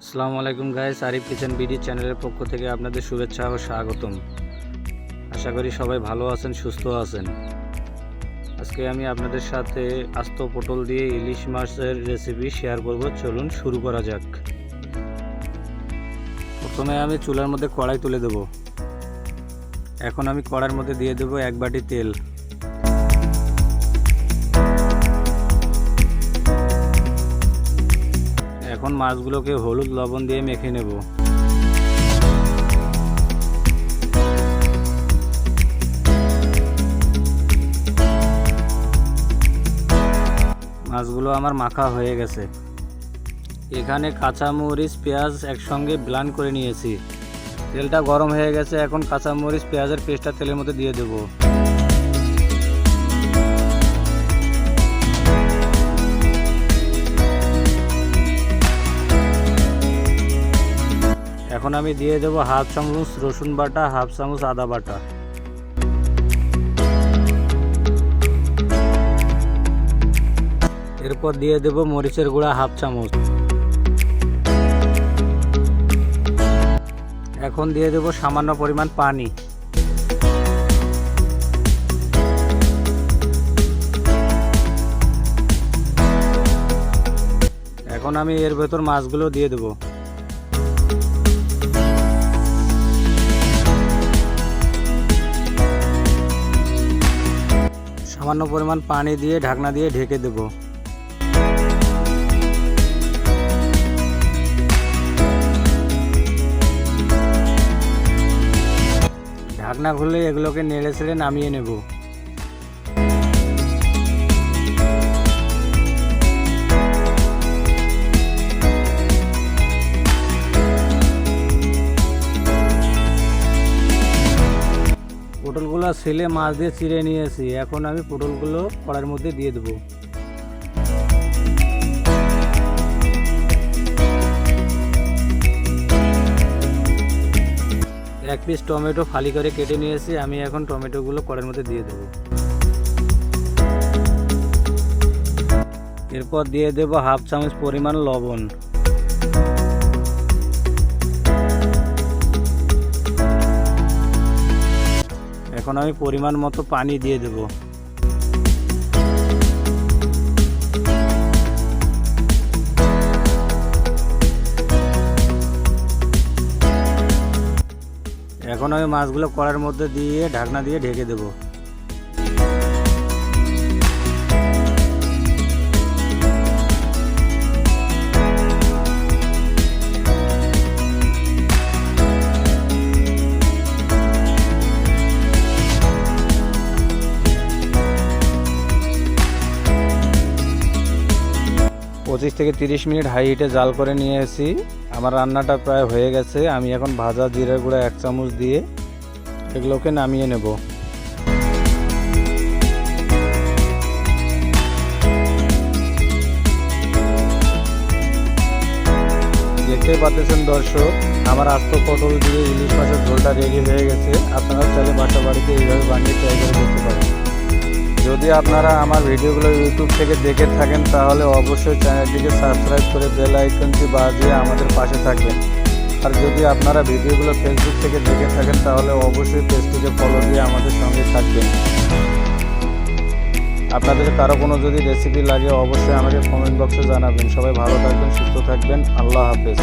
আসসালামু আলাইকুম guys, Arif kitchen BD চ্যানেলের পক্ষ থেকে আপনাদের শুভেচ্ছা ও স্বাগতম। আশা করি সবাই ভালো আছেন, সুস্থ আছেন। আজকে আমি আপনাদের সাথে আস্ত পটল দিয়ে ইলিশ মাছের রেসিপি শেয়ার করব। চলুন শুরু করা যাক। প্রথমে আমি চুলার মধ্যে কড়াই তুলে দেব। এখন আমি কড়াইয়ের মধ্যে দিয়ে দেব 1 বাটি তেল। এখন মাছগুলোকে হলুদ লবণ দিয়ে মেখে নেব। মাছগুলো আমার মাখা হয়ে গেছে। এখানে কাঁচামরিচ পেঁয়াজ একসঙ্গে ব্লেন্ড করে নিয়েছি। তেলটা গরম হয়ে গেছে। এখন কাঁচামরিচ পেঁয়াজের পেস্টটা তেলের মধ্যে দিয়ে দেব। এখন আমি দিয়ে দেব 1/2 চামচ রসুন বাটা, 1/2 চামচ আদা বাটা। এরপর দিয়ে দেব মরিচের গুঁড়া 1/2 চামচ। এখন দিয়ে দেব সামান্য পরিমাণ পানি। এখন আমি এর ভেতর মাছগুলো দিয়ে দেব। সামান্য পরিমাণ পানি দিয়ে ঢাকনা দিয়ে ঢেকে দেব। ঢাকনা খুলে এগুলোকে নেড়ে ছেড়ে নামিয়ে নেব। পটলগুলো ছেলে মাছ দিয়ে চিড়ে নিয়েছি। এখন আমি পটলগুলো কড়াইয়ের মধ্যে দিয়ে দেব। এক পিস টমেটো ফালি করে কেটে নিয়েছি। আমি এখন টমেটোগুলো কড়াইয়ের মধ্যে দিয়ে দেব। এরপর দিয়ে দেব 1/2 চামচ পরিমাণ লবণ। এখন আমি পরিমাণ মতো পানি দিয়ে দেব। এখন আমি মাছগুলো কড়াইয়ের মধ্যে দিয়ে ঢাকনা দিয়ে ঢেকে দেব। পঁচিশ থেকে 30 মিনিট হাই হিটে জাল করে নিয়ে এসেছি। আমার রান্নাটা প্রায় হয়ে গেছে। আমি এখন ভাজা জিরার গুঁড়া 1 চামচ দিয়ে এগুলোকে নামিয়ে নেব। দেখতেই পাচ্ছেন দর্শক, আমার আস্ত পটল দিয়ে ইলিশ মাছের ঝোলটা রেডি হয়ে গেছে। আপনারা চাইলে বাসা বাড়িতে এইভাবে বানিয়ে ট্রাই করে দেখতে পারেন। যদি আপনারা আমার ভিডিওগুলো ইউটিউব থেকে দেখে থাকেন তাহলে অবশ্যই চ্যানেলটিকে সাবস্ক্রাইব করে বেল আইকনটি বাজিয়ে আমাদের পাশে থাকবেন। আর যদি আপনারা ভিডিওগুলো ফেসবুক থেকে দেখে থাকেন তাহলে অবশ্যই পেজটিকে ফলো দিয়ে আমাদের সঙ্গে থাকবেন। আপনাদের কারো কোনো যদি রেসিপি লাগে অবশ্যই আমাকে কমেন্ট বক্সে জানাবেন। সবাই ভালো থাকবেন, সুস্থ থাকবেন। আল্লাহ হাফেজ।